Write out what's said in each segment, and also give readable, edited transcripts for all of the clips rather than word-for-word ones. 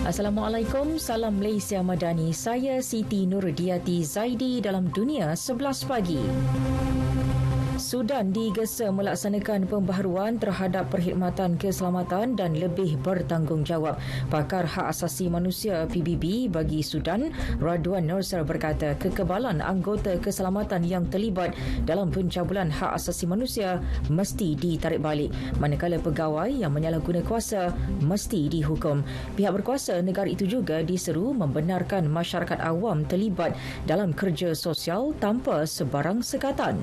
Assalamualaikum, salam Malaysia Madani. Saya Siti Nurdiati Zaidi dalam Dunia 11 Pagi. Sudan digesa melaksanakan pembaharuan terhadap perkhidmatan keselamatan dan lebih bertanggungjawab. Pakar Hak Asasi Manusia PBB bagi Sudan, Radwan Nursar berkata kekebalan anggota keselamatan yang terlibat dalam pencabulan hak asasi manusia mesti ditarik balik, manakala pegawai yang menyalahguna kuasa mesti dihukum. Pihak berkuasa negara itu juga diseru membenarkan masyarakat awam terlibat dalam kerja sosial tanpa sebarang sekatan.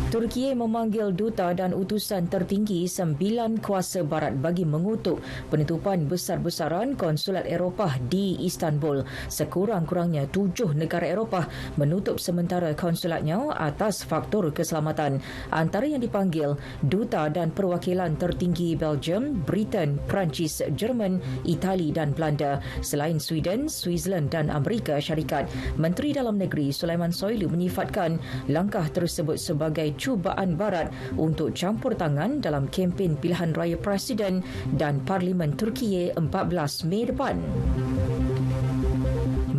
Turki memanggil duta dan utusan tertinggi 9 kuasa barat bagi mengutuk penutupan besar-besaran konsulat Eropah di Istanbul. Sekurang-kurangnya 7 negara Eropah menutup sementara konsulatnya atas faktor keselamatan. Antara yang dipanggil, duta dan perwakilan tertinggi Belgium, Britain, Perancis, Jerman, Itali dan Belanda. Selain Sweden, Switzerland dan Amerika Syarikat. Menteri Dalam Negeri Sulaiman Soylu menyifatkan langkah tersebut sebagai cubaan barat untuk campur tangan dalam kempen pilihan raya Presiden dan Parlimen Turki 14 Mei depan.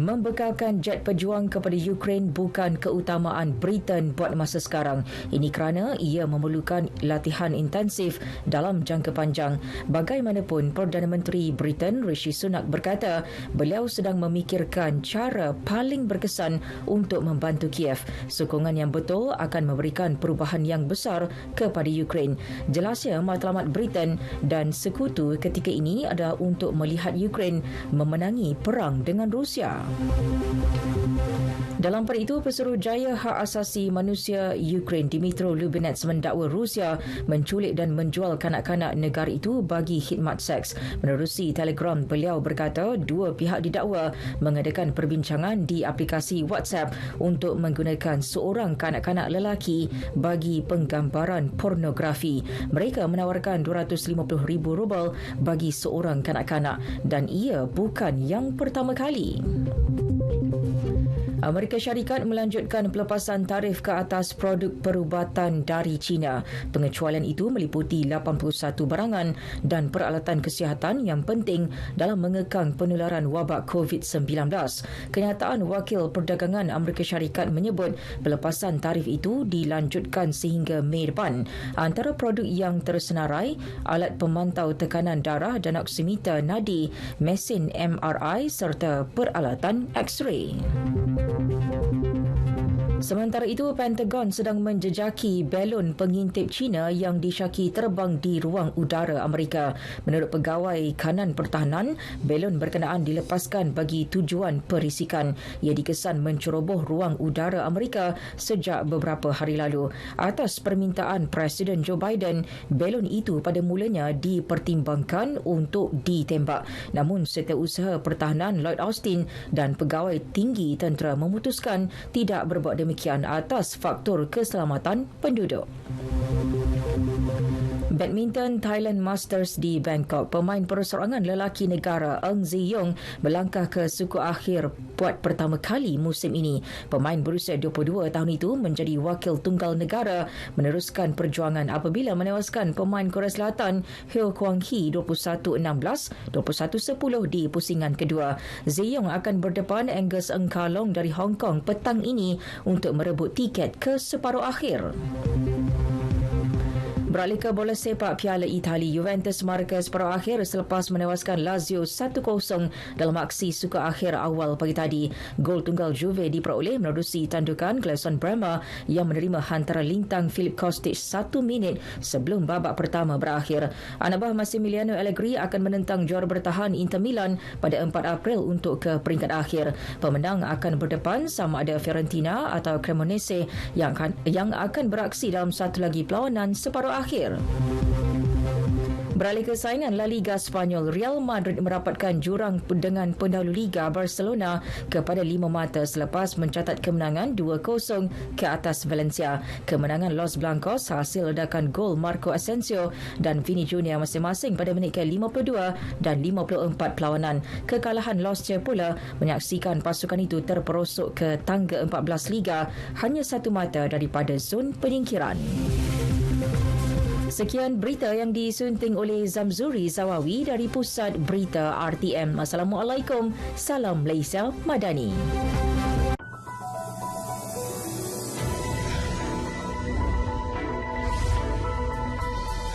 Membekalkan jet pejuang kepada Ukraine bukan keutamaan Britain buat masa sekarang. Ini kerana ia memerlukan latihan intensif dalam jangka panjang. Bagaimanapun, Perdana Menteri Britain Rishi Sunak berkata beliau sedang memikirkan cara paling berkesan untuk membantu Kiev. Sokongan yang betul akan memberikan perubahan yang besar kepada Ukraine. Jelasnya, matlamat Britain dan sekutu ketika ini adalah untuk melihat Ukraine memenangi perang dengan Rusia. Dalam pada itu, Pesuruhjaya Hak Asasi Manusia Ukraine Dmytro Lubinets mendakwa Rusia menculik dan menjual kanak-kanak negara itu bagi khidmat seks. Menerusi Telegram, beliau berkata dua pihak didakwa mengadakan perbincangan di aplikasi WhatsApp untuk menggunakan seorang kanak-kanak lelaki bagi penggambaran pornografi. Mereka menawarkan $250,000 bagi seorang kanak-kanak dan ia bukan yang pertama kali. Amerika Syarikat melanjutkan pelepasan tarif ke atas produk perubatan dari China. Pengecualian itu meliputi 81 barangan dan peralatan kesihatan yang penting dalam mengekang penularan wabak COVID-19. Kenyataan Wakil Perdagangan Amerika Syarikat menyebut pelepasan tarif itu dilanjutkan sehingga Mei depan. Antara produk yang tersenarai, alat pemantau tekanan darah dan oximeter nadi, mesin MRI serta peralatan X-ray. Sementara itu, Pentagon sedang menjejaki belon pengintip China yang disyaki terbang di ruang udara Amerika. Menurut pegawai kanan pertahanan, belon berkenaan dilepaskan bagi tujuan perisikan. Ia dikesan menceroboh ruang udara Amerika sejak beberapa hari lalu. Atas permintaan Presiden Joe Biden, belon itu pada mulanya dipertimbangkan untuk ditembak. Namun, Setiausaha Pertahanan Lloyd Austin dan pegawai tinggi tentera memutuskan tidak berbuat demikian atas faktor keselamatan penduduk. Badminton Thailand Masters di Bangkok. Pemain perseorangan lelaki negara Eng Zee-yong melangkah ke suku akhir buat pertama kali musim ini. Pemain berusia 22 tahun itu menjadi wakil tunggal negara meneruskan perjuangan apabila menewaskan pemain Korea Selatan Heo Kwang-hee 21-16, 21-10 di pusingan kedua. Zee-yong akan berdepan Angus Eng Kalong dari Hong Kong petang ini untuk merebut tiket ke separuh akhir. Beralih ke bola sepak Piala Itali, Juventus markah separuh akhir selepas menewaskan Lazio 1-0 dalam aksi suka akhir awal pagi tadi. Gol tunggal Juve diperoleh menerusi tandukan Gleison Bremer yang menerima hantaran lintang Filip Kostic 1 minit sebelum babak pertama berakhir. Anak buah Massimiliano Allegri akan menentang juara bertahan Inter Milan pada 4 April untuk ke peringkat akhir. Pemenang akan berdepan sama ada Fiorentina atau Cremonese yang akan beraksi dalam satu lagi perlawanan separuh akhir. Beralih ke saingan La Liga Spanyol, Real Madrid merapatkan jurang dengan pendahulu Liga Barcelona kepada 5 mata selepas mencatat kemenangan 2-0 ke atas Valencia. Kemenangan Los Blancos hasil ledakan gol Marco Asensio dan Vini Junior masing-masing pada minit ke-52 dan 54 perlawanan. Kekalahan Los Che pula menyaksikan pasukan itu terperosok ke tangga 14 Liga hanya 1 mata daripada zon penyingkiran. Sekian berita yang disunting oleh Zamzuri Zawawi dari Pusat Berita RTM. Assalamualaikum. Salam Malaysia Madani.